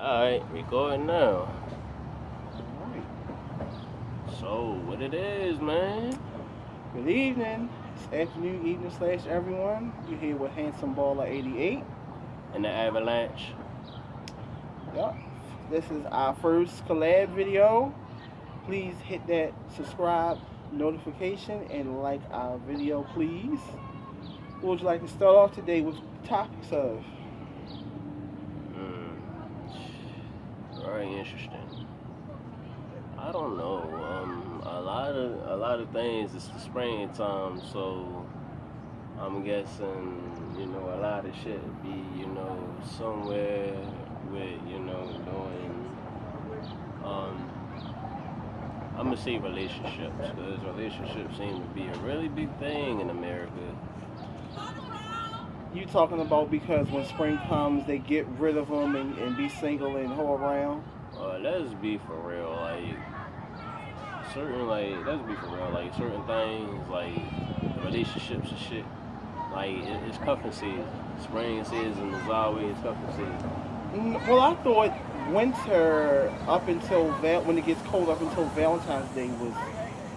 Alright, recording now. Alright. So, what it is, man? Good evening. It's afternoon, evening slash everyone. You're here with Handsome Baller 88. And the Avalanche. Yup. This is our first collab video. Please hit that subscribe notification and like our video, please. What would you like to start off today with topics of? Very interesting. I don't know. A lot of things. It's the springtime, so I'm guessing, a lot of shit be, somewhere with, doing. I'm gonna say relationships, because relationships seem to be a really big thing in America. You talking about because when spring comes, they get rid of them and be single and hoe around? Let's be for real, let's be for real, certain things, relationships and shit, it's cuffing season. Spring season is always cuffing season. Well, I thought winter up until when it gets cold up until Valentine's Day was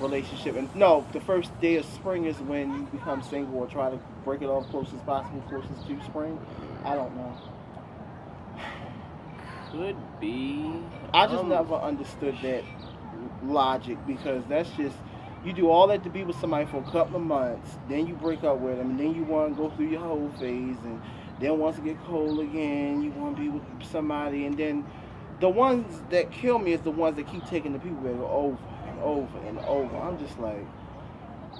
relationship. And no, the first day of spring is when you become single or try to break it off close as possible, closest to spring. I don't know. Could be. I just never understood that logic because that's just you do all that to be with somebody for a couple of months, then you break up with them, and then you want to go through your whole phase, and then once it get cold again, you want to be with somebody, and then the ones that kill me is the ones that keep taking the people that go over and over and over. I'm just like,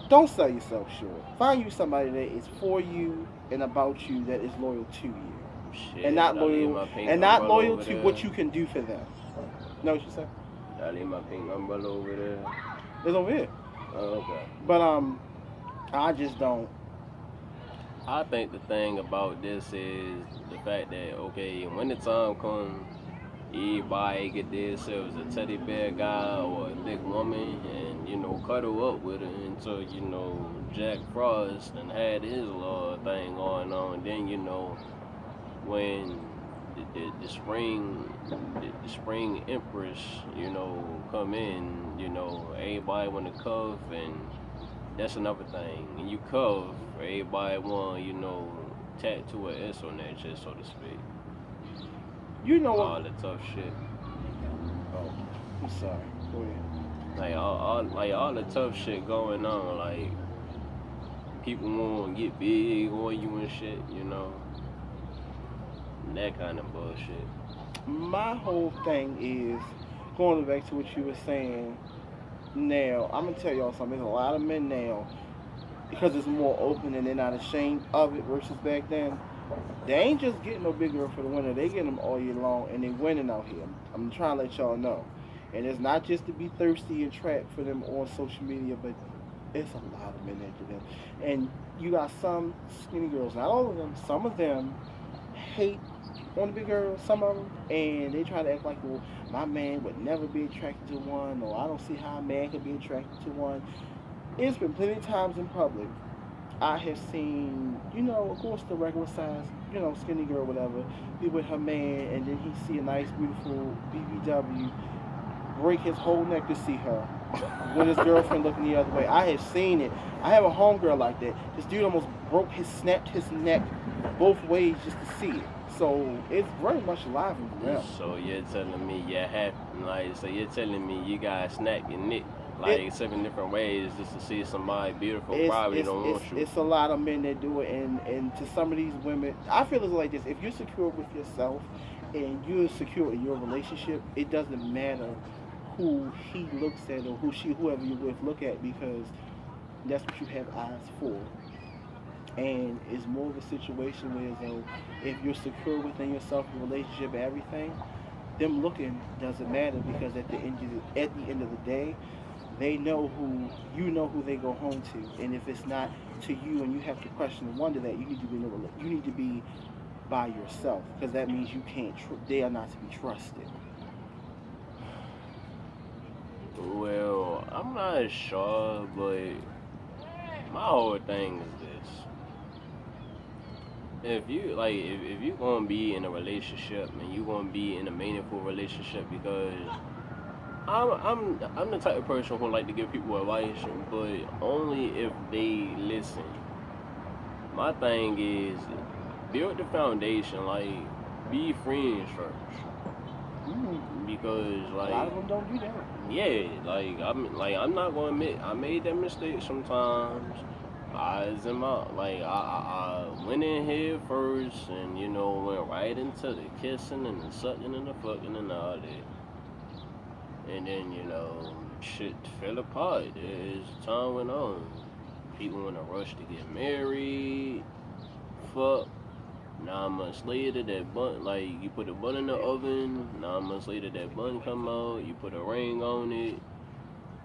don't sell yourself short. Find you somebody that is for you and about you that is loyal to you, Shit, and not loyal to what you can do for them. Know what you say? I leave my pink umbrella over there. It's over here. Oh, okay. But I just don't. I think the thing about this is the fact that, okay, when the time comes, everybody get themselves a teddy bear guy or a big woman and, cuddle up with her until, Jack Frost and had his little thing going on. Then, when the spring empress, come in, everybody want to cuff, and that's another thing. And you cuff, everybody want, tattoo an S on that chest, so to speak. You know all the tough shit. Oh, I'm sorry. Go ahead. All the tough shit going on. People want to get big on you and shit, and that kind of bullshit. My whole thing is going back to what you were saying. Now, I'm gonna tell y'all something. There's a lot of men now because it's more open and they're not ashamed of it versus back then. They ain't just getting no big girl for the winter. They get them all year long and they winning out here. I'm trying to let y'all know. And it's not just to be thirsty and trapped for them on social media, but it's a lot of men into them. And you got some skinny girls, not all of them. Some of them hate on the big girls, some of them, and they try to act like, well, my man would never be attracted to one, or I don't see how a man could be attracted to one. It's been plenty of times in public. I have seen, of course, the regular size, skinny girl, whatever, be with her man, and then he see a nice, beautiful BBW, break his whole neck to see her, with his girlfriend looking the other way. I have seen it. I have a homegirl like that. This dude almost snapped his neck both ways just to see it. So it's very much alive in them. So you're telling me you're telling me you gotta snap your neck 7 different ways just to see somebody beautiful probably don't want you. It's a lot of men that do it, and to some of these women, I feel it's like this. If you're secure with yourself and you're secure in your relationship, it doesn't matter who he looks at or whoever you're with look at, because that's what you have eyes for. And it's more of a situation where, though, if you're secure within yourself, your relationship, everything, them looking doesn't matter, because at the end of the day, they know who they go home to. And if it's not to you, and you have to question and wonder that, you need to be by yourself, because that means you can't. They are not to be trusted. Well, I'm not sure, but my whole thing is this. if you gonna be in a relationship and you gonna be in a meaningful relationship, because I'm the type of person who like to give people advice, but only if they listen. My thing is build the foundation, like be friends first, because A lot of them don't do that. yeah, I'm not gonna admit I made that mistake sometimes. I was in my I went in here first and went right into the kissing and the sucking and the fucking and all that, and then shit fell apart as time went on. People in a rush to get married, fuck. 9 months later, that bun, like, you put a bun in the oven. 9 months later, that bun come out. You put a ring on it.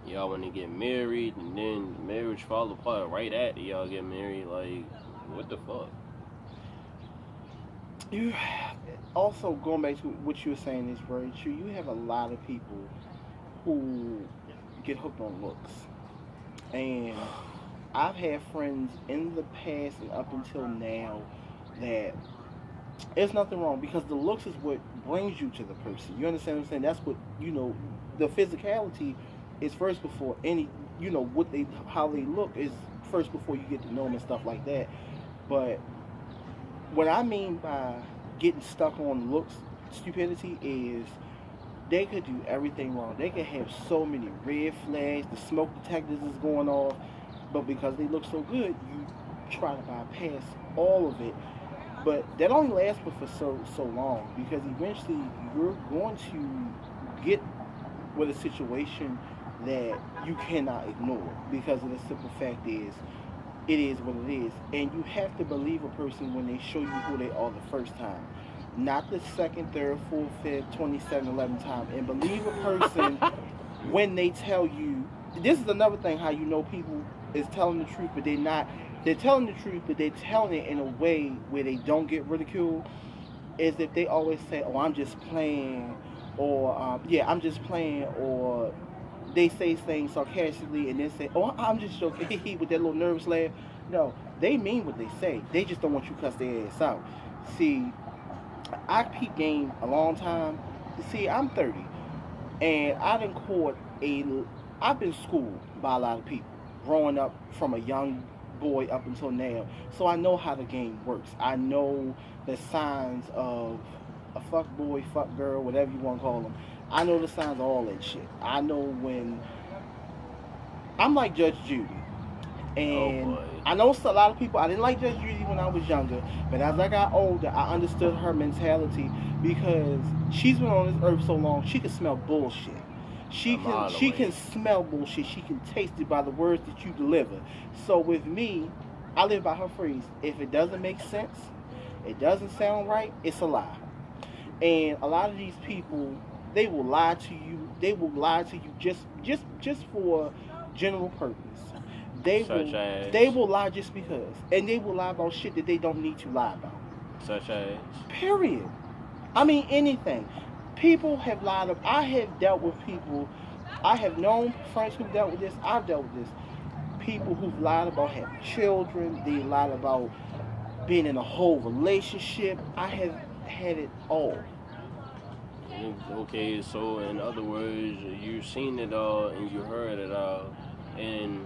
Y'all want to get married, and then marriage fall apart right after y'all get married. Like, what the fuck? You also going back to what you were saying is very true. You have a lot of people who get hooked on looks, and I've had friends in the past and up until now that there's nothing wrong because the looks is what brings you to the person. You understand what I'm saying? That's what the physicality is first before any. What they how they look is first before you get to know them and stuff like that. But what I mean by getting stuck on looks stupidity is they could do everything wrong. They could have so many red flags, the smoke detectors is going off, but because they look so good, you try to bypass all of it. But that only lasts for so long because eventually you're going to get with a situation that you cannot ignore because of the simple fact it is what it is. And you have to believe a person when they show you who they are the first time. Not the second, third, fourth, fifth, 27, 11 time. And believe a person when they tell you. This is another thing how you know people is telling the truth, but they're not. They're telling the truth, but they're telling it in a way where they don't get ridiculed. Is if they always say, "Oh, I'm just playing," or "Yeah, I'm just playing," or they say things sarcastically and then say, "Oh, I'm just joking," with that little nervous laugh. No, they mean what they say. They just don't want you to cuss their ass out. See, I peep game a long time. See, I'm 30, and I've been schooled by a lot of people growing up from a young boy up until now. So I know how the game works. I know the signs of a fuck boy, fuck girl, whatever you want to call them. I know the signs of all that shit. I know when I'm like Judge Judy. Oh And boy. I know a lot of people, I didn't like Judge Judy when I was younger, but as I got older, I understood her mentality because she's been on this earth so long, she can smell bullshit. A She can mile she can away. smell bullshit. She can taste it by the words that you deliver. So with me, I live by her phrase. If it doesn't make sense, it doesn't sound right, it's a lie. And a lot of these people, they will lie to you. They will lie to you just for general purpose. They Such will they as, will lie just because, and they will lie about shit that they don't need to lie about. such as. Period. I mean anything. People have lied. I have dealt with people. I have known friends who've dealt with this. I've dealt with this. People who've lied about having children. They lied about being in a whole relationship. I have had it all. Okay, so in other words, you've seen it all and you heard it all, and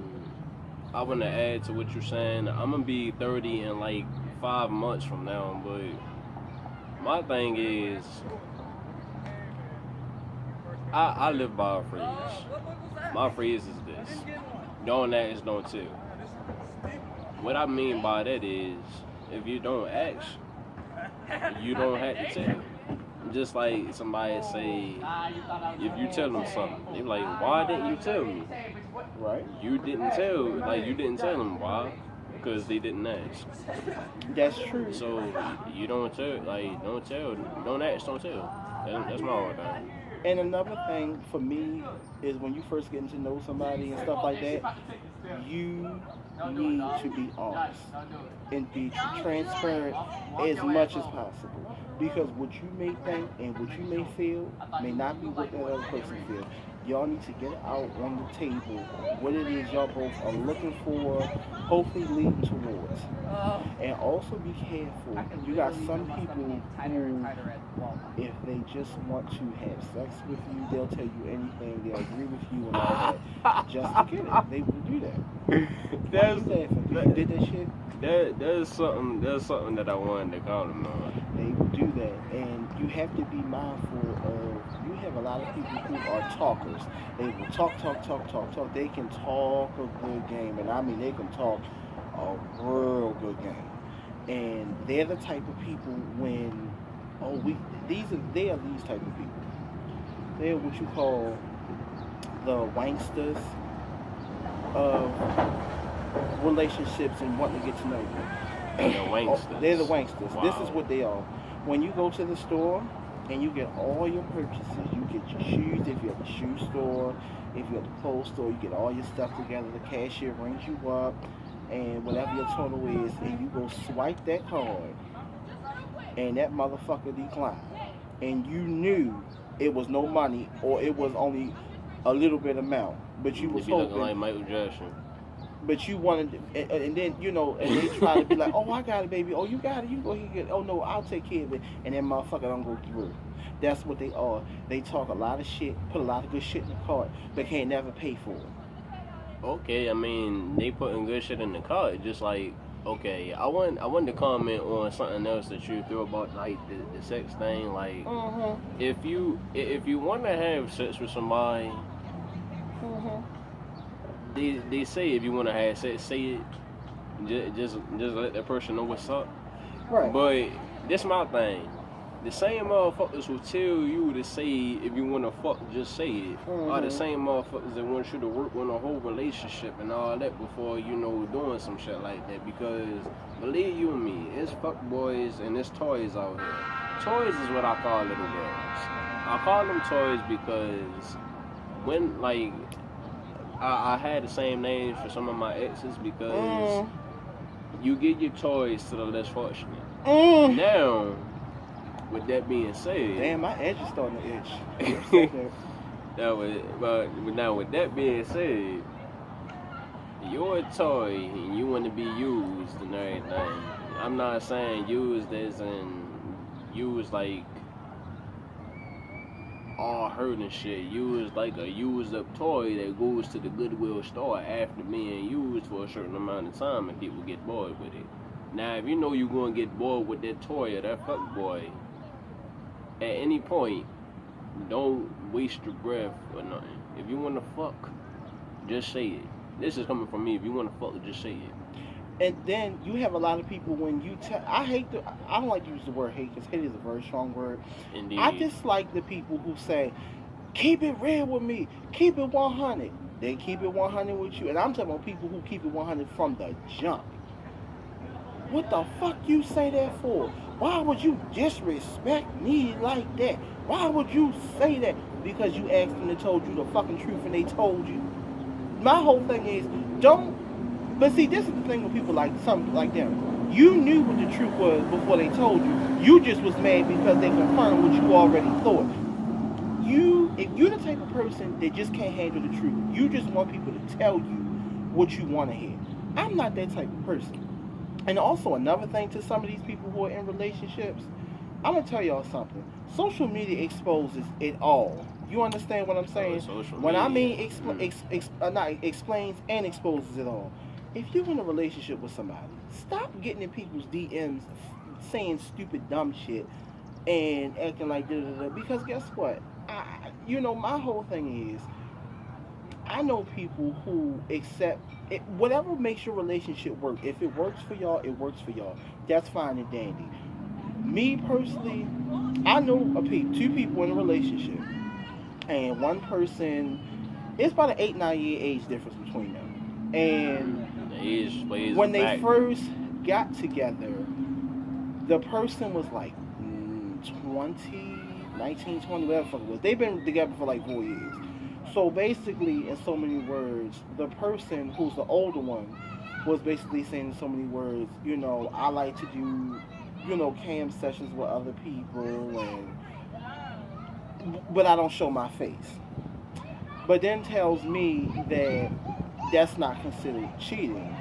I want to add to what you're saying. I'm gonna be 30 in like 5 months from now, but my thing is, I live by a phrase. My phrase is this: don't ask, don't tell. What I mean by that is, if you don't ask, you don't have to tell. Just like somebody say, if you tell them something, they be like, why didn't you tell me? Right? You didn't tell them why, because they didn't ask. That's true. So you don't tell, don't tell, don't ask, don't tell. That's my whole thing. And another thing for me is when you first getting to know somebody and stuff like that, you need to be honest and be transparent as much as possible. Because what you may think and what you may feel may not be what that other person feels. Y'all need to get out on the table what it is y'all both are looking for, hopefully leading towards. And also be careful. You got some people who, if they just want to have sex with you, they'll tell you anything, they'll agree with you and all that. Just to get it. They will do that. Why you That's laughing? You did that shit? There's something that I wanted to comment on. They will do that, and you have to be mindful of. You have a lot of people who are talkers. They will talk, talk, talk, talk, talk. They can talk a good game, and I mean they can talk a real good game. And they're the type of people when they are these type of people. They're what you call the wanksters of relationships and wanting to get to know The you. Oh, they're the wanksters. wanksters. This is Wow. what they are. When you go to the store and you get all your purchases, you get your shoes if you're at the shoe store, if you're at the clothes store, you get all your stuff together. The cashier rings you up and whatever your total is, and you go swipe that card, and that motherfucker declined, and you knew it was no money or it was only a little bit amount, but you They was be looking hoping. like Michael Jackson. But you wanted, and then and they try to be like, oh, I got it, baby. Oh, you got it. You go here. Get it. Oh no, I'll take care of it. And that motherfucker don't go through. That's what they are. They talk a lot of shit, put a lot of good shit in the cart, but can't never pay for it. Okay, I mean they putting good shit in the cart. Just like okay, I wanted to comment on something else that you threw about like the sex thing. Like Mm-hmm. if you want to have sex with somebody, Mm-hmm. they say if you want to have sex, say it. Just let that person know what's up. Right. But this my thing. The same motherfuckers who tell you to say if you want to fuck, just say it, are the Mm-hmm. same motherfuckers that want you to work on a whole relationship and all that before doing some shit like that. Because believe you me, it's fuck boys and it's toys out here. Toys is what I call little girls. I call them toys because when like I had the same names for some of my exes because Mm. you give your toys to the less fortunate. Mm. Now, with that being said, Damn, my edge is starting to itch. You said that. but now with that being said, you're a toy and you want to be used and everything. I'm not saying used as in used like all hurt and shit. Used like a used up toy that goes to the Goodwill store after being used for a certain amount of time and people get bored with it. Now, if you know you're going to get bored with that toy or that fuck boy, at any point, don't waste your breath or nothing. If you want to fuck, just say it. This is coming from me. If you want to fuck, just say it. And then you have a lot of people when you tell. I don't like to use the word hate because hate is a very strong word. Indeed. I dislike the people who say, keep it real with me, keep it 100. They keep it 100 with you. And I'm talking about people who keep it 100 from the jump. What the fuck you say that for? Why would you disrespect me like that? Why would you say that? Because you asked them to told you the fucking truth and they told you. My whole thing is, don't. But see, this is the thing with people like some like them. You knew what the truth was before they told you. You just was mad because they confirmed what you already thought. If you're the type of person that just can't handle the truth, you just want people to tell you what you want to hear. I'm not that type of person. And also another thing to some of these people who are in relationships, I'm gonna tell y'all something. Social media exposes it all. You understand what I'm saying? Social When I media. mean not explains and exposes it all. If you're in a relationship with somebody, stop getting in people's DMs saying stupid dumb shit and acting like da da da. Because guess what? My whole thing is I know people who accept it, whatever makes your relationship work. If it works for y'all, it works for y'all. That's fine and dandy. Me personally, I know two people in a relationship, and one person, it's about an 8-9 year age difference between them. And The age plays when a they factor. first got together, the person was like 20, 19, 20, whatever the fuck it was. They've been together for like 4 years. So basically, in so many words, the person who's the older one was basically saying in so many words, I like to do cam sessions with other people, but I don't show my face. But then tells me that that's not considered cheating.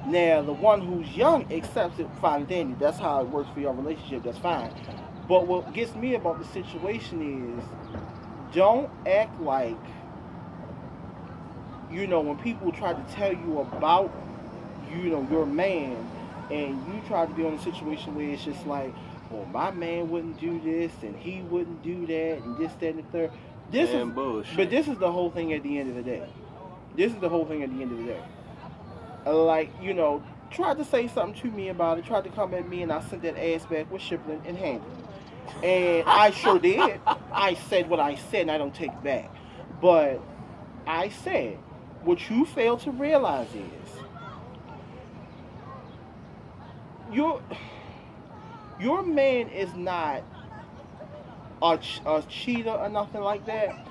Now, the one who's young accepts it fine and dandy. That's how it works for your relationship. That's fine. But what gets me about the situation is, don't act like, when people try to tell you about, your man, and you try to be in a situation where it's just like, well, my man wouldn't do this, and he wouldn't do that, and this, that, and the third. Bullshit. But this is the whole thing at the end of the day. This is the whole thing at the end of the day. Like, tried to say something to me about it, tried to come at me, and I sent that ass back with shipping and handling. And I sure did. I said what I said, and I don't take it back. But I said, what you fail to realize is, your man is not a cheater or nothing like that,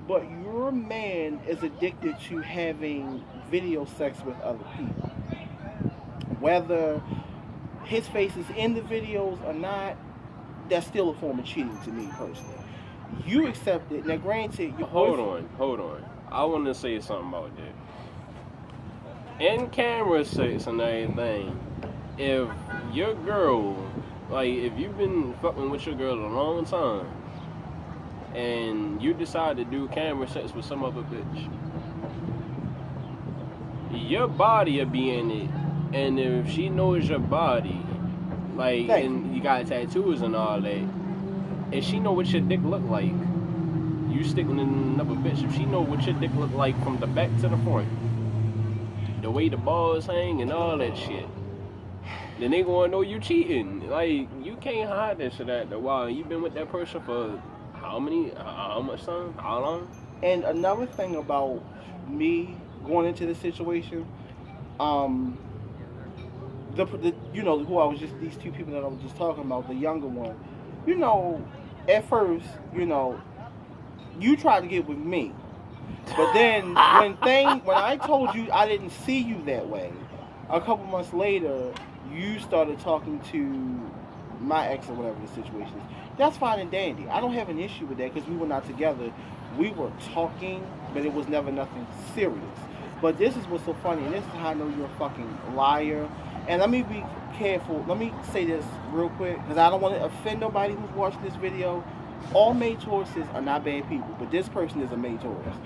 but your man is addicted to having video sex with other people. Whether his face is in the videos or not, that's still a form of cheating to me personally. You accept it. Now, granted, your Hold on. I want to say something about that. In camera sex and everything, if your girl, like, if you've been fucking with your girl a long time, and you decide to do camera sex with some other bitch, your body will be in it, and if she knows your body, like, and you got tattoos and all that, if she know what your dick look like, you sticking in another bitch, if she know what your dick look like from the back to the front, the way the balls hang and all that shit, then they gonna know you cheating. Like, you can't hide that shit after a while. You've been with that person for how much time? How long? And another thing about me going into this situation, who I was just, these two people that I was just talking about, the younger one, at first, you tried to get with me. But then when I told you I didn't see you that way, a couple months later, you started talking to my ex or whatever the situation is. That's fine and dandy. I don't have an issue with that because we were not together. We were talking, but it was never nothing serious. But this is what's so funny, and this is how I know you're a fucking liar. And let me be careful. Let me say this real quick because I don't want to offend nobody who's watching this video. All maid Tauruses are not bad people, but this person is a maid Taurus.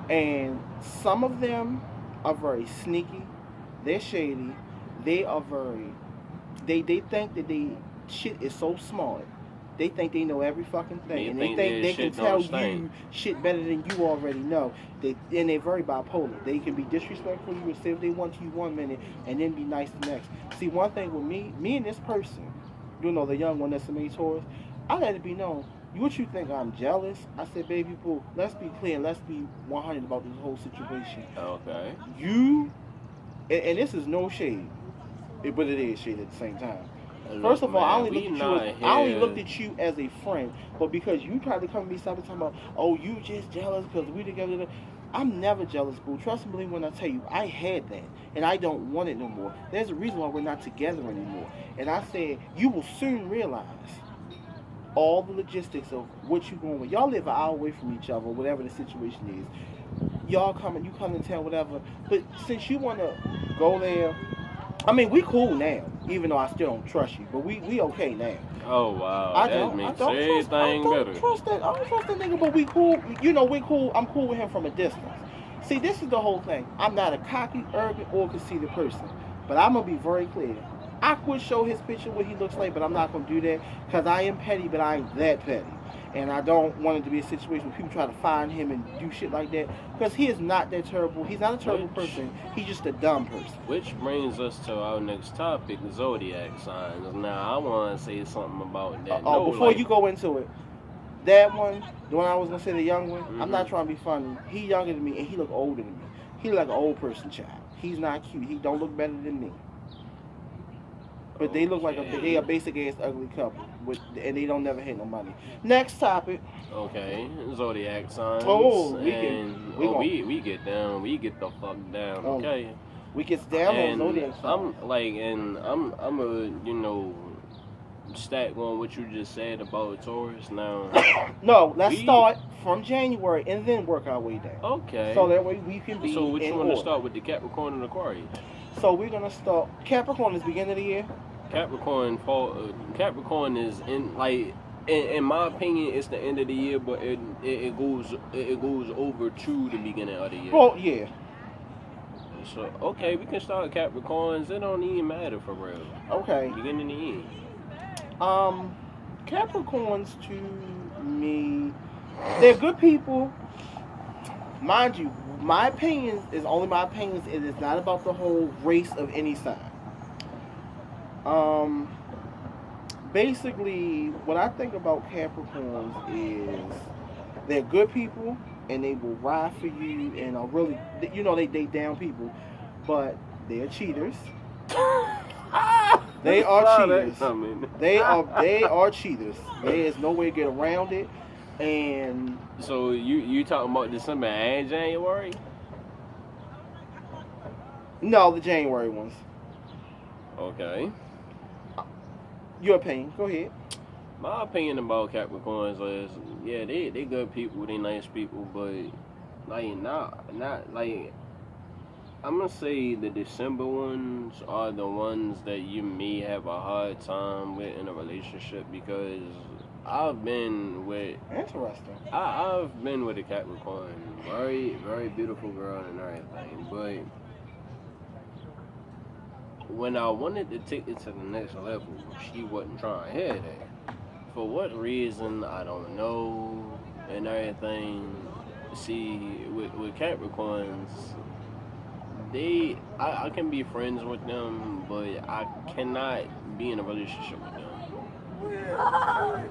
And some of them are very sneaky. They're shady. They are very... They think that shit is so smart. They think they know every fucking thing. And they think they can tell you shit better than you already know. And they're very bipolar. They can be disrespectful to you and say what they want to you one minute and then be nice the next. See, one thing with me and this person, the young one that's a maid Taurus, I let it be known. What you think I'm jealous? I said, baby boo, let's be clear, let's be 100 about this whole situation. Okay. You, and this is no shade, but it is shade at the same time. First of all, I only looked at you as a friend, but because you tried to come to me talking about, oh, you just jealous because we together. I'm never jealous, boo. Trust me when I tell you, I had that, and I don't want it no more. There's a reason why we're not together anymore. And I said, you will soon realize all the logistics of what you're going with. Y'all live an hour away from each other, whatever the situation is. You come in town, whatever. But since you want to go there, I mean, we cool now, even though I still don't trust you. But we okay now. Oh, wow. That makes everything better. I don't trust that nigga, but we cool. We cool. I'm cool with him from a distance. See, this is the whole thing. I'm not a cocky, arrogant, or conceited person. But I'm going to be very clear. I could show his picture what he looks like, but I'm not going to do that because I am petty, but I ain't that petty. And I don't want it to be a situation where people try to find him and do shit like that because he is not that terrible. He's not a terrible person. He's just a dumb person. Which brings us to our next topic, zodiac signs. Now, I want to say something about that. Before you go into it, that one, the one I was going to say, the young one, I'm not trying to be funny. He younger than me and he look older than me. He look like an old person child. He's not cute. He don't look better than me. But they look like they a basic ass ugly couple, and they don't never hit no money. Next topic. Okay, zodiac signs. We get down. We get the fuck down. Okay. We get down on zodiac signs. I'm a stack on what you just said about Taurus. Now, No, let's we start from January and then work our way down. okay. So that way we can be So what in you want to order. start with the Capricorn and Aquarius? So we're gonna start Capricorn is beginning of the year. Capricorn is in my opinion, it's the end of the year, but it goes over to the beginning of the year. Well, yeah. So okay, we can start Capricorns. It don't even matter for real. Okay. Beginning of the year. Capricorns to me, they're good people. Mind you, my opinion is only my opinion. It is not about the whole race of any sign. Basically, what I think about Capricorns is they're good people and they will ride for you and are really, they down people, but they're cheaters. They are cheaters. They are cheaters. There is no way to get around it. And so you talking about December and January? No, the January ones. Okay. Your opinion. Go ahead. My opinion about Capricorns is, yeah, they good people, they nice people, but like not like I'm gonna say the December ones are the ones that you may have a hard time with in a relationship because I've been with Interesting. I've been with a Capricorn, very very beautiful girl and everything, but when I wanted to take it to the next level, she wasn't trying to hear that. For what reason, I don't know, and everything. See, with Capricorns, I can be friends with them, but I cannot be in a relationship with them.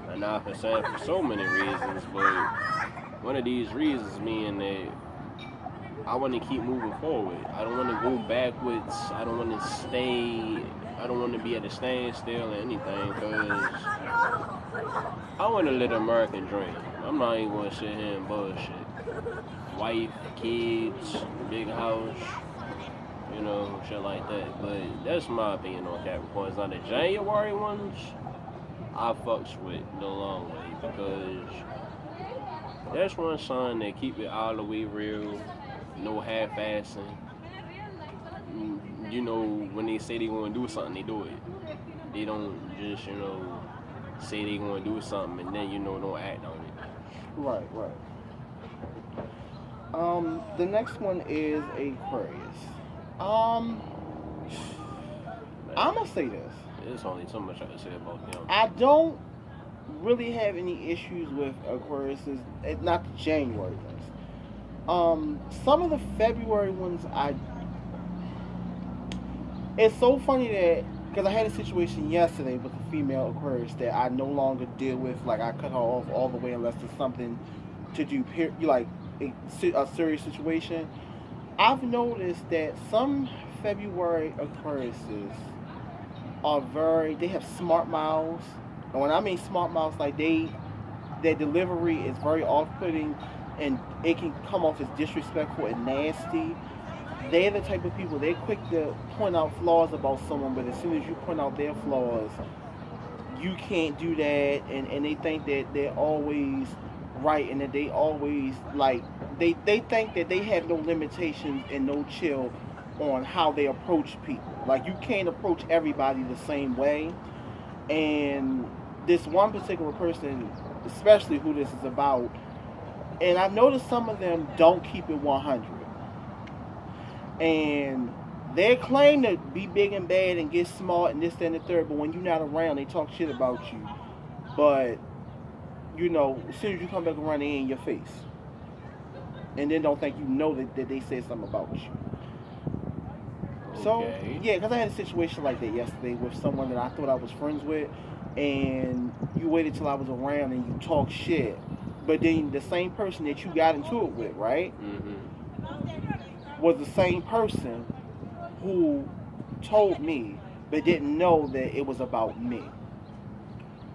And I've been saying for so many reasons, but one of these reasons being that I want to keep moving forward. I don't want to go backwards. I don't want to stay. I don't want to be at a standstill or anything because I want to live the American dream. I'm not even going to sit here and bullshit. Wife, kids, big house, shit like that. But that's my opinion on Capricorns. Now the January ones, I fucks with the long way because that's one sign that keep it all the way real. No half-assing. When they say they want to do something, they do it. They don't just, say they want to do something and then, don't act on it. Right. The next one is Aquarius. I'm gonna say this. There's only so much I can say about them. I don't really have any issues with Aquarius. Not the January ones. Some of the February ones, it's so funny that, because I had a situation yesterday with a female Aquarius that I no longer deal with, like I cut her off all the way unless there's something to do, like a serious situation. I've noticed that some February Aquariuses they have smart mouths. And when I mean smart mouths, like their delivery is very off-putting and it can come off as disrespectful and nasty. They're the type of people, they're quick to point out flaws about someone, but as soon as you point out their flaws, you can't do that, and they think that they're always right and that they always, like, they think that they have no limitations and no chill on how they approach people. Like, you can't approach everybody the same way, and this one particular person, especially who this is about, and I've noticed some of them don't keep it 100. And they claim to be big and bad and get smart and this, that, and the third, but when you're not around, they talk shit about you. But, as soon as you come back around, they in your face. And then don't think that they said something about you. Okay. So, yeah, because I had a situation like that yesterday with someone that I thought I was friends with, and you waited till I was around and you talk shit. But then the same person that you got into it with, right? Mm-hmm. Was the same person who told me but didn't know that it was about me.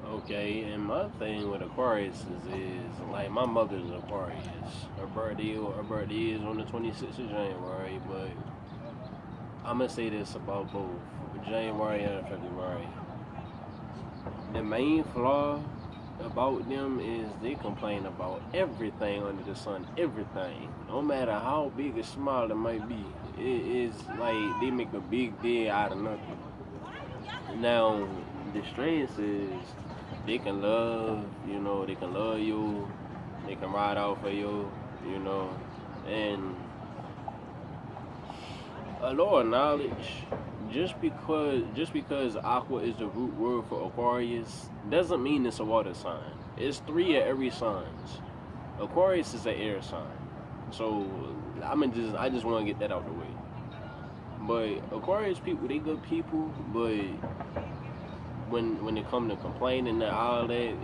Okay, and my thing with Aquarius is like my mother's Aquarius. Her birthday is on the 26th of January, but I'm gonna say this about both January and February. the main flaw about them is they complain about everything under the sun, everything. No matter how big or small it might be, it is like they make a big deal out of nothing. Now, the stress is they can love, they can love you, they can ride out for you, you know, and a lot of knowledge. Just because aqua is the root word for Aquarius doesn't mean it's a water sign. It's three of every signs. Aquarius is an air sign. So I just want to get that out the way. But Aquarius people, they good people, but when it come to complaining and all that,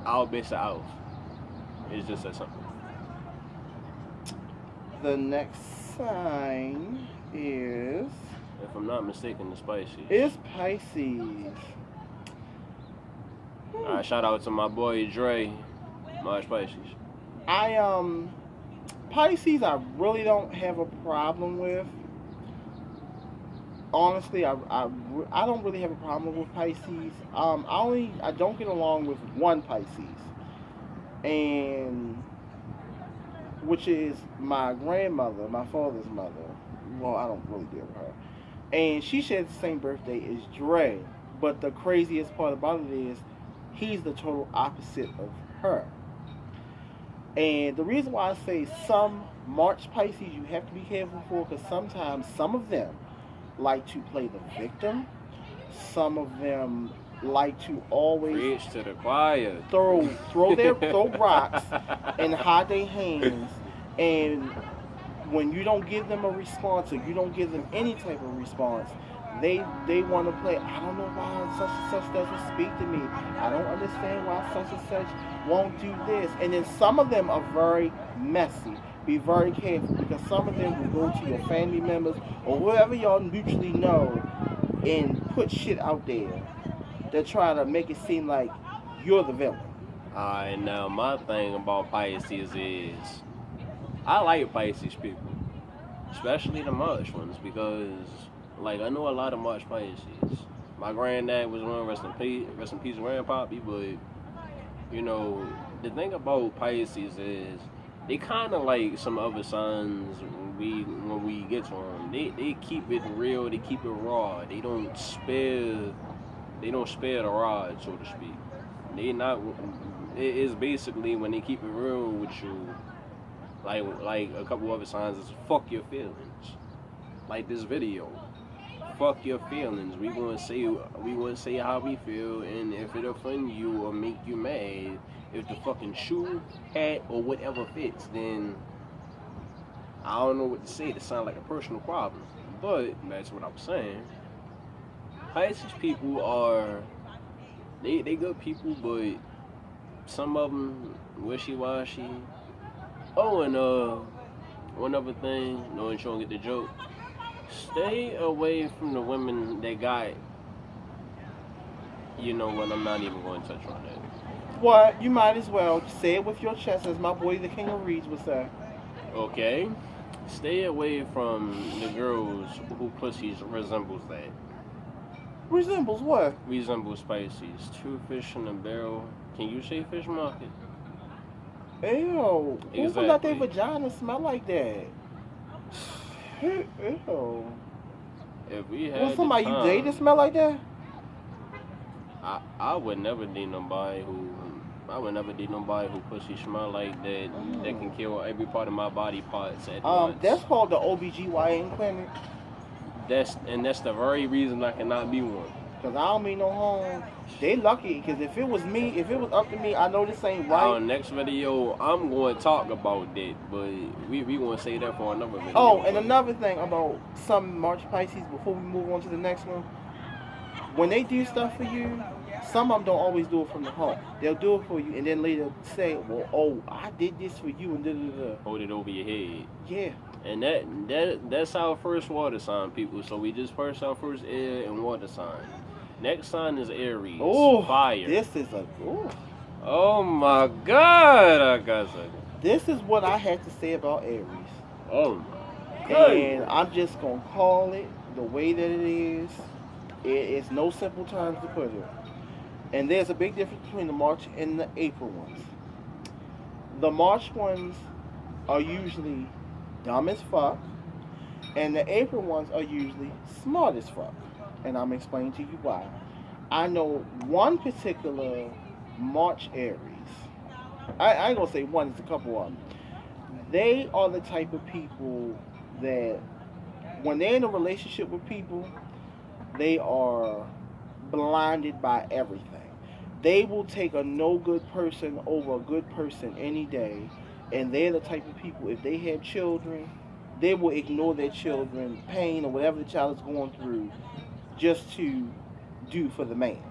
all bets are off. It's just that simple. The next sign is If I'm not mistaken, the Pisces. it's Pisces. Alright, shout out to my boy Dre, March Pisces. Pisces I really don't have a problem with. Honestly, I don't really have a problem with Pisces. I don't get along with one Pisces, and which is my grandmother, my father's mother. Well, I don't really deal with her, and she shares the same birthday as Dre. But the craziest part about it is he's the total opposite of her. And the reason why I say some March Pisces you have to be careful for, because sometimes some of them like to play the victim. Some of them like to always Preach to the choir. throw rocks and hide their hands, and when you don't give them a response or you don't give them any type of response, they want to play. I don't know why such and such doesn't speak to me. I don't understand why such and such won't do this. And then some of them are very messy. Be very careful, because some of them will go to your family members or whoever y'all mutually know and put shit out there that try to make it seem like you're the villain. Alright, now my thing about Pisces is I like Pisces people, especially the March ones, because like I know a lot of March Pisces. My granddad was one, rest in peace, grandpappy. But the thing about Pisces is they kind of like some other signs. When we get to them, they keep it real, they keep it raw. They don't spare the rod, so to speak. They not. It is basically when they keep it real with you. Like a couple other signs is fuck your feelings. Like this video, fuck your feelings. We gonna say how we feel, and if it offend you or make you mad, if the fucking shoe, hat, or whatever fits, then I don't know what to say. It sounds like a personal problem. But that's what I'm saying. Pisces people are they good people, but some of them wishy-washy. Oh, and one other thing, knowing you don't get the joke, stay away from the women that got, what, I'm not even going to touch on that. What? You might as well say it with your chest, as my boy the King of Reeds would say. Okay? Stay away from the girls who pussies resembles that. Resembles what? Resembles Pisces. Two fish in a barrel. Can you say fish market? Ew. Who Exactly. let their vagina smell like that? Ew. If we had Was somebody the you time, dated smell like that? I would never date nobody who pussy smell like that. That can kill every part of my body parts at once. That's called the OBGYN clinic. That's the very reason I cannot be one. Cause I don't mean no harm. They lucky, cause if it was up to me, I know this ain't right. Our next video, I'm going to talk about that, but we going to say that for another video. Oh, and another thing about some March Pisces, before we move on to the next one, when they do stuff for you, some of them don't always do it from the heart. They'll do it for you, and then later say, well, oh, I did this for you, and da-da-da. Hold it over your head. Yeah. And that's our first water sign, people. So we just first our first air and water sign. Next sign is Aries. Oh, fire. This is a... Ooh. Oh my God, I got something. This is what I had to say about Aries. Oh my God. And I'm just going to call it the way that it is. It's no simple terms to put it. And there's a big difference between the March and the April ones. The March ones are usually dumb as fuck, and the April ones are usually smart as fuck. And I'm explaining to you why. I know one particular March Aries. I ain't gonna say one, it's a couple of them. They are the type of people that when they're in a relationship with people, they are blinded by everything. They will take a no good person over a good person any day. And they're the type of people, if they have children, they will ignore their children, pain or whatever the child is going through, just to do for the man.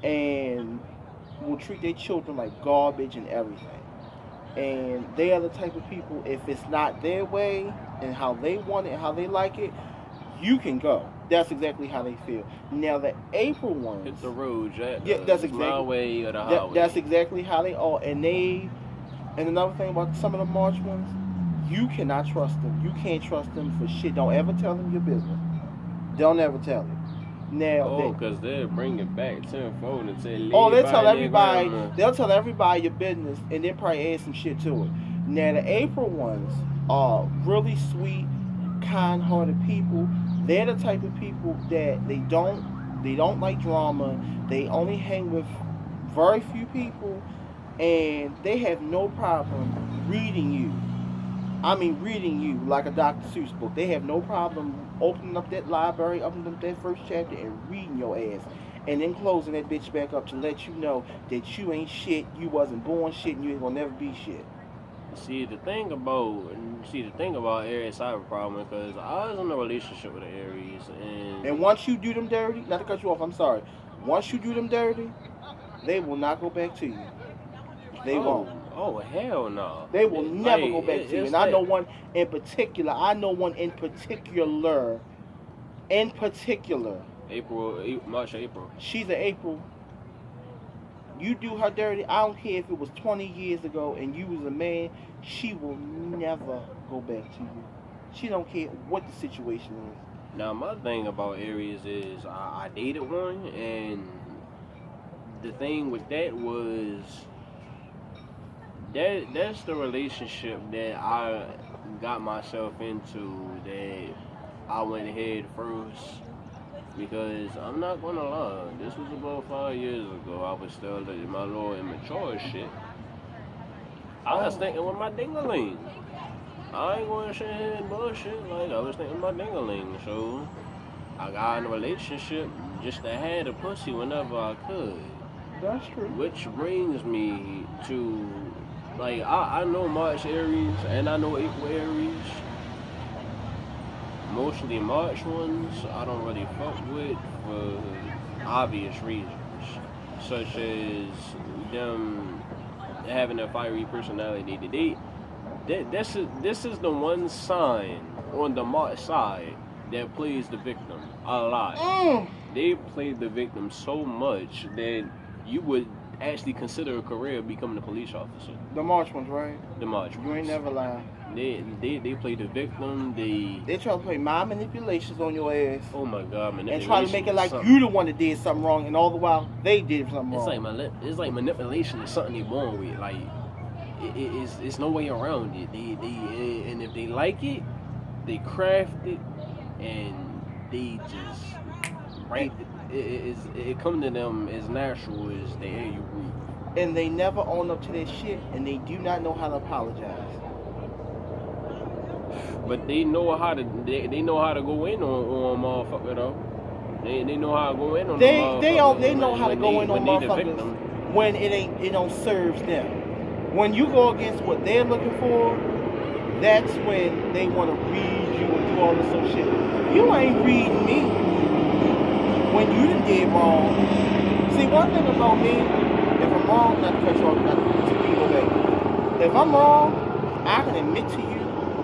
And will treat their children like garbage and everything. And they are the type of people, if it's not their way and how they want it and how they like it, you can go. That's exactly how they feel. Now the April ones, Hit the road, Jack. yeah, that's It's my exactly way or the highway. that's exactly how they are. And another thing about some of the March ones, you cannot trust them. You can't trust them for shit. Don't ever tell them your business. Don't ever tell it. Now, because they'll bring it back tenfold and say, they'll tell everybody. They'll tell everybody your business, and they'll probably add some shit to it. Now, the April ones are really sweet, kind-hearted people. They're the type of people that they don't like drama. They only hang with very few people, and they have no problem reading you. I mean, reading you like a Dr. Seuss book. They have no problem opening up that library, opening up that first chapter, and reading your ass. And then closing that bitch back up to let you know that you ain't shit, you wasn't born shit, and you ain't gonna never be shit. See, the thing about Aries, I have a problem because I was in a relationship with an Aries, And once you do them dirty, not to cut you off, I'm sorry. Once you do them dirty, they will not go back to you. They won't. Oh, hell no. They will never go back to you. And I know one in particular. March, April. She's an April. You do her dirty, I don't care if it was 20 years ago and you was a man, she will never go back to you. She don't care what the situation is. Now, my thing about Aries is I dated one, and the thing with that was that's the relationship that I got myself into, that I went ahead first. Because I'm not gonna lie, this was about 5 years ago. I was still in my little immature shit. I was thinking with my ding-a-ling. I ain't gonna sit here and bullshit. Like, I was thinking with my ding-a-ling. So I got in a relationship just to have the pussy whenever I could. That's true. Which brings me to, like, I know March Aries and I know April Aries. Mostly March ones I don't really fuck with for obvious reasons, such as them having a fiery personality. This is the one sign on the March side that plays the victim a lot. They play the victim so much that you would actually consider a career becoming a police officer. The March ones, right? The March ones. You ain't never lie. They play the victim. They try to play mind manipulations on your ass. Oh my God, man! And try to make it like you the one that did something wrong, and all the while they did something wrong. It's like manipulation is something they born with. Like it's no way around it. And if they like it, they craft it, and they just right. It comes to them as natural as the air you breathe. And they never own up to their shit, and they do not know how to apologize. But they know how to go in on motherfucker though. They know how to go in on they know how to go in on motherfuckers when it don't serve them. When you go against what they're looking for, that's when they want to read you and do all this other shit. You ain't reading me when you done did wrong. See, one thing about me, if I'm wrong, not to cut you off, not to go back. If I'm wrong, I can admit to you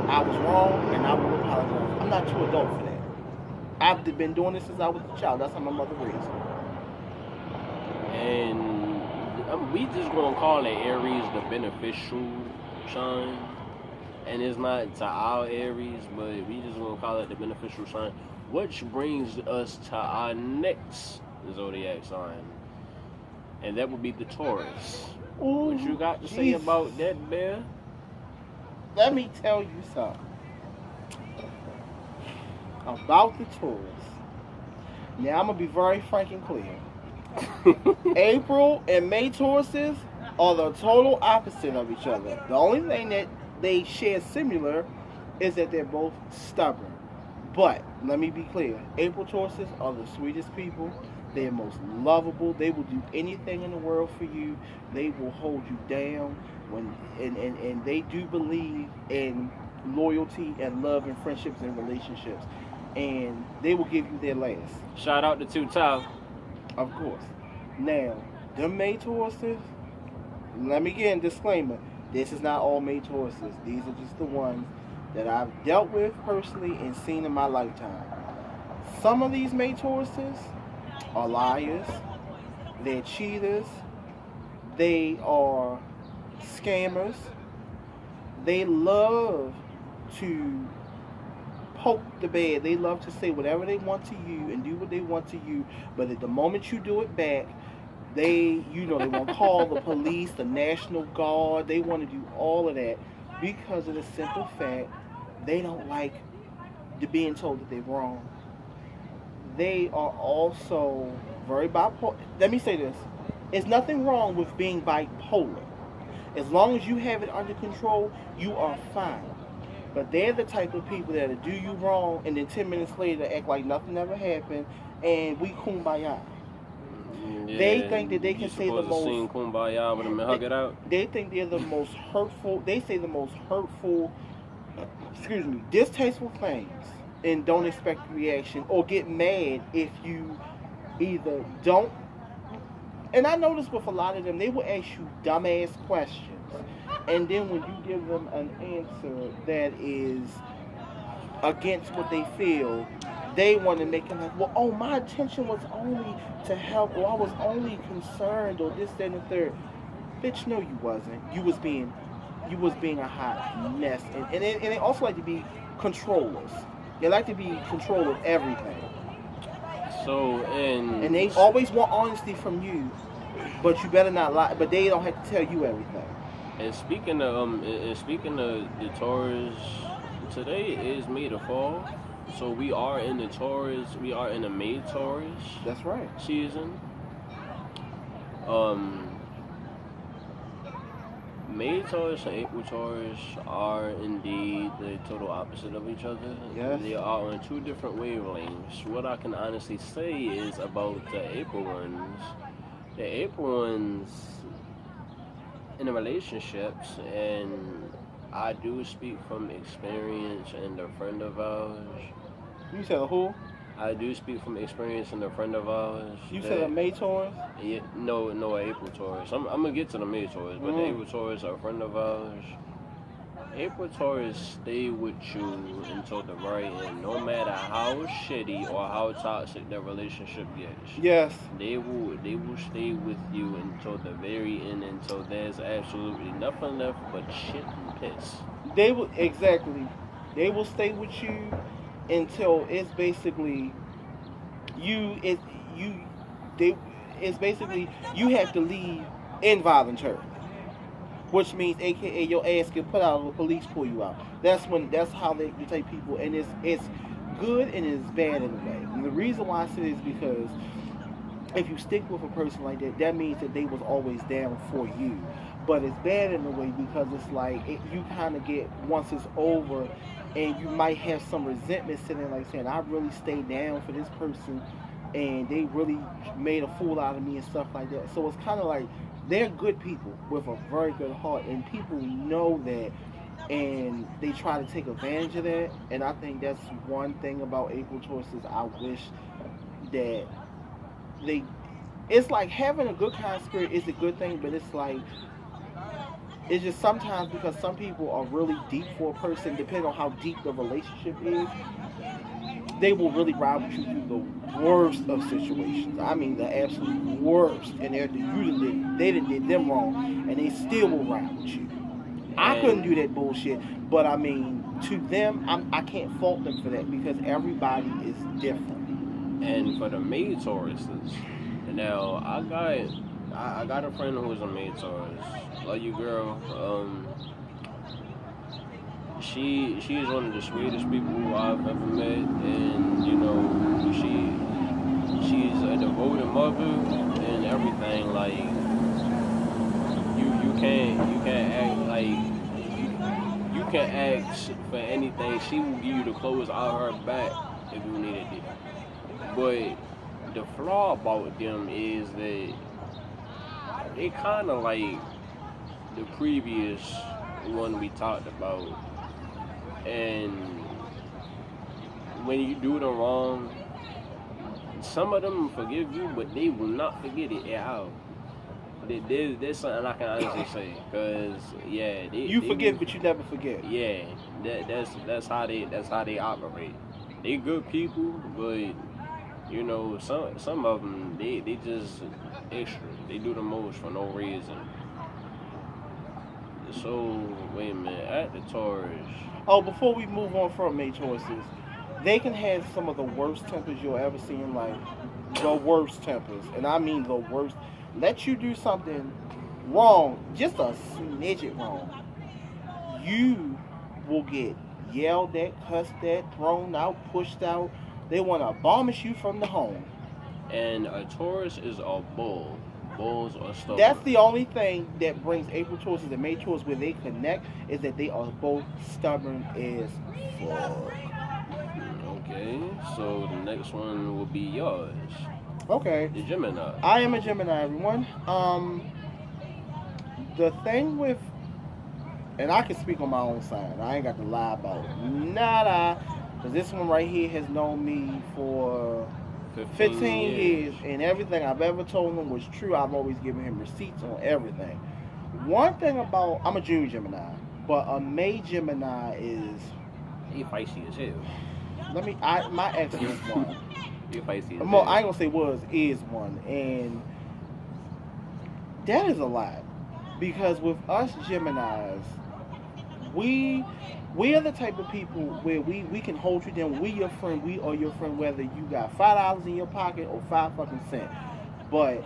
I was wrong, and I will apologize. I'm not too adult for that. I've been doing this since I was a child. That's how my mother raised me. And we just gonna call it Aries the beneficial sign, and it's not to our Aries, but we just gonna call it the beneficial sign. Which brings us to our next zodiac sign, and that would be the Taurus. Ooh, What you got to say Jesus. about that, Bear? Let me tell you something about the Taurus. Now I'm gonna be very frank and clear. April and May Tauruses are the total opposite of each other. The only thing that they share similar is that they're both stubborn. But let me be clear, April Tauruses are the sweetest people. They're most lovable. They will do anything in the world for you. They will hold you down and they do believe in loyalty and love and friendships and relationships. And they will give you their last. Shout out to Two Top. Of course. Now, them May Tauruses, let me get a disclaimer. This is not all May Tauruses. These are just the ones that I've dealt with personally and seen in my lifetime. Some of these May Tauruses are liars. They're cheaters. They are scammers. They love to poke the bear. They love to say whatever they want to you and do what they want to you. But at the moment you do it back, they want to call the police, the National Guard. They want to do all of that because of the simple fact they don't like being told that they're wrong. They are also very bipolar. Let me say this. There's nothing wrong with being bipolar. As long as you have it under control, you are fine. But they're the type of people that do you wrong and then 10 minutes later act like nothing ever happened and we kumbaya. Yeah, They think that they can say the most. Sing Kumbaya with them and hug it out. They think they're the most hurtful. They say the most hurtful, distasteful things and don't expect a reaction or get mad if you either don't. And I noticed with a lot of them, they will ask you dumbass questions. And then when you give them an answer that is against what they feel, they want to make it like, well, oh, my intention was only to help, or I was only concerned, or this, that, and the third. Bitch, no, you wasn't. You was being a hot mess. And they also like to be controllers. They like to be control of everything. So, and they always want honesty from you, but you better not lie. But they don't have to tell you everything. And speaking of the Taurus, today is May the 4th, so we are in the Taurus. We are in the May Taurus. That's right. Season. May Taurus and April Taurus are indeed the total opposite of each other. Yes. They are on two different wavelengths. What I can honestly say is about the April ones. The April ones in the relationships, and I do speak from experience and a friend of ours. You said a who? I do speak from experience and a friend of ours. You said a May Taurus? Yeah, no, April Taurus. I'm gonna get to the May Taurus, but the April Taurus are a friend of ours. April Taurus stay with you until the very end, no matter how shitty or how toxic the relationship gets. Yes. They will stay with you until the very end, until there's absolutely nothing left but shit and piss. They will exactly. They will stay with you until it's basically you. It's basically you have to leave involuntarily. Which means, AKA, your ass get put out or the police pull you out. That's how they take people, and it's good and it's bad in a way. And the reason why I say it is because if you stick with a person like that, that means that they was always down for you. But it's bad in a way because it's like you kind of get, once it's over, and you might have some resentment sitting like saying, I really stayed down for this person, and they really made a fool out of me and stuff like that. So it's kind of like, they're good people with a very good heart, and people know that, and they try to take advantage of that. And I think that's one thing about April Tauruses. I wish that it's like having a good kind spirit is a good thing, but it's like, it's just sometimes because some people are really deep for a person, depending on how deep the relationship is, they will really ride with you through the worst of situations. I mean, the absolute worst. And they didn't them wrong, and they still will ride with you. I couldn't do that bullshit, but I mean, to them, I can't fault them for that because everybody is different. And for the May Tauruses, now I I got a friend who's a May Taurus. Love you, girl. She's one of the sweetest people I've ever met, and you know she's a devoted mother and everything. Like you can't act like you can ask for anything. She will give you the clothes out her back if you needed it. But the flaw about them is that they kind of like the previous one we talked about, and when you do them wrong, some of them forgive you, but they will not forget it at all. There's something I can honestly say, cause yeah, You they forgive, will, but you never forget. yeah, that's how they operate. They good people, but you know some of them they just extra. They do the most for no reason. So wait a minute, at the Taurus. Oh, before we move on from May choices, they can have some of the worst tempers you'll ever see in life. The worst tempers, and I mean the worst. Let you do something wrong, just a smidget wrong, you will get yelled at, cussed at, thrown out, pushed out. They want to abolish you from the home. And a Taurus is a bull. Bulls are That's stubborn. the only thing that brings April Tauruses and May Taurus where they connect is that they are both stubborn as fuck. Okay, so the next one will be yours. Okay, The Gemini. I am a Gemini, everyone. The thing with, and I can speak on my own side. I ain't got to lie about nada, because this one right here has known me for 15 15 years. years, and everything I've ever told him was true. I've always given him receipts on everything. One thing about, I'm a June Gemini, but a May Gemini is, He feisty as hell. my ex was one. He feisty as I ain't hell. gonna say was, is one, and that is a lot. Because with us Geminis, we we are the type of people where we can hold you down. We your friend, we are your friend, whether you got $5 in your pocket or 5 fucking cents. But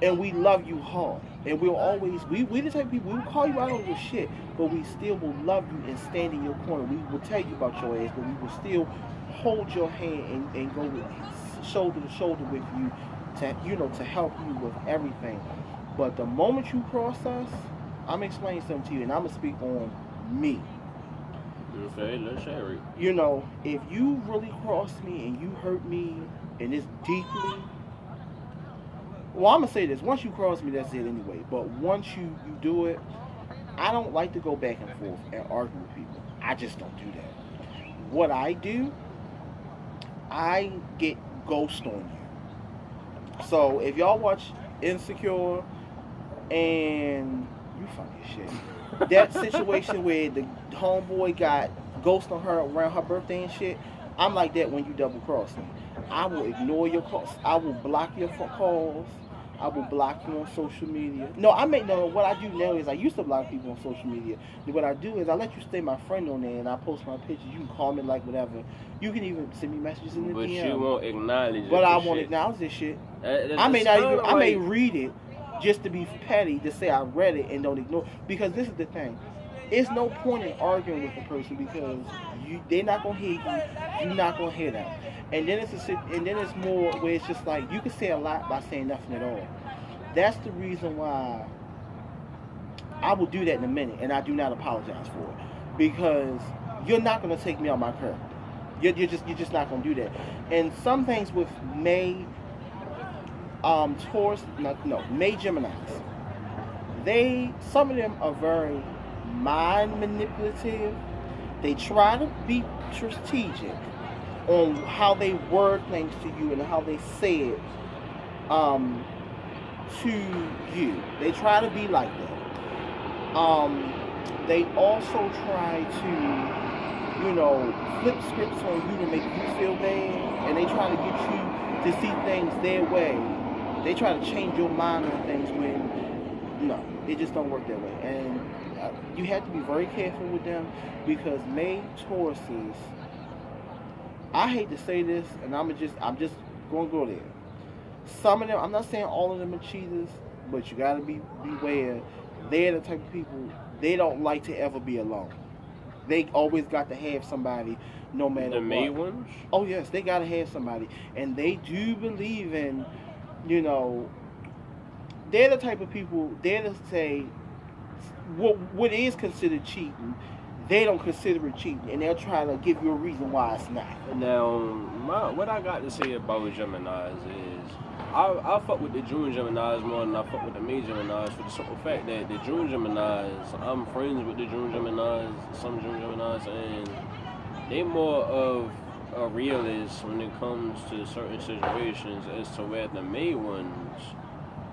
and we love you hard. And we'll always we the type of people we will call you out on your shit, but we still will love you and stand in your corner. We will tell you about your ass, but we will still hold your hand and go with shoulder to shoulder with you to help you with everything. But the moment you cross us, I'm explaining something to you, and I'm gonna speak on me. Okay, let's share it. If you really cross me and you hurt me and it's deeply, well, I'm gonna say this: once you cross me, that's it anyway. But once you do it, I don't like to go back and forth and argue with people. I just don't do that. What I do, I get ghost on you. So if y'all watch Insecure and you funny as shit, that situation where the homeboy got ghost on her around her birthday and shit, I'm like that when you double cross me. I will ignore your calls. I will block your phone calls. I will block you on social media. No. What I do now is I used to block people on social media. What I do is I let you stay my friend on there, and I post my pictures. You can comment like whatever. You can even send me messages in the But DM. you won't acknowledge it. But I for won't shit. acknowledge this shit. That- I may it's not kinda even. I may like- read it just to be petty to say I read it and don't ignore. Because this is the thing. It's no point in arguing with a person because they're not gonna hear you. You're not gonna hear them. And then it's more where it's just like you can say a lot by saying nothing at all. That's the reason why I will do that in a minute, and I do not apologize for it because you're not gonna take me on my curve. You're just not gonna do that. And some things with May, Taurus, no, May Geminis, some of them are very mind manipulative. They try to be strategic on how they word things to you and how they say it to you. They try to be like that. They also try to, flip scripts on you to make you feel bad, and they try to get you to see things their way. They try to change your mind on things when, no, it just don't work that way. And you have to be very careful with them because May Tauruses, I hate to say this, and I'm just going to go there. Some of them, I'm not saying all of them are cheaters, but you gotta beware. They're the type of people, they don't like to ever be alone. They always got to have somebody, no matter The May what. ones? Oh yes, they gotta have somebody, and they do believe in, you know, they're the type of people. They're to say what is considered cheating. They don't consider it cheating, and they'll try to give you a reason why it's not. Now, what I got to say about Geminis is I fuck with the June Geminis more than I fuck with the May Geminis for the simple fact that the June Geminis, I'm friends with the June Geminis, some June Geminis, and they more of a realist when it comes to certain situations as to where the May ones,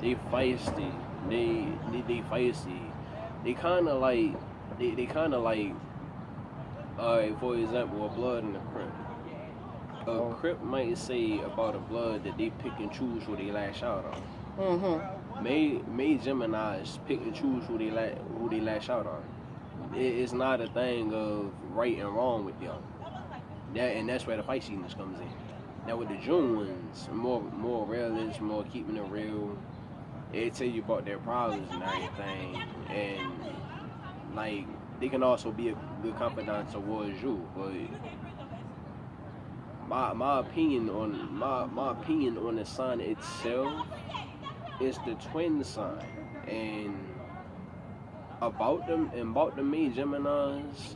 they feisty, they feisty, they kind of like, they kind of like, alright, for example, a blood and a crip. A crip might say about a blood that they pick and choose who they lash out on. Mm-hmm. May Geminis pick and choose who they lash out on. It's not a thing of right and wrong with them. And that's where the feistiness comes in. Now with the June ones, more realist, more keeping it real. They tell you about their problems and everything, and like they can also be a good confidant towards you. But my opinion on the sign itself is the twin sign, and about the May Geminis.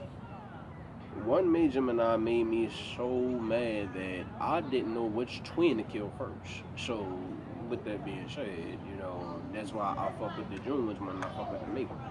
One May Gemini made me so mad that I didn't know which twin to kill first. So, with that being said, that's why I fuck with the June ones more than I fuck with the May ones.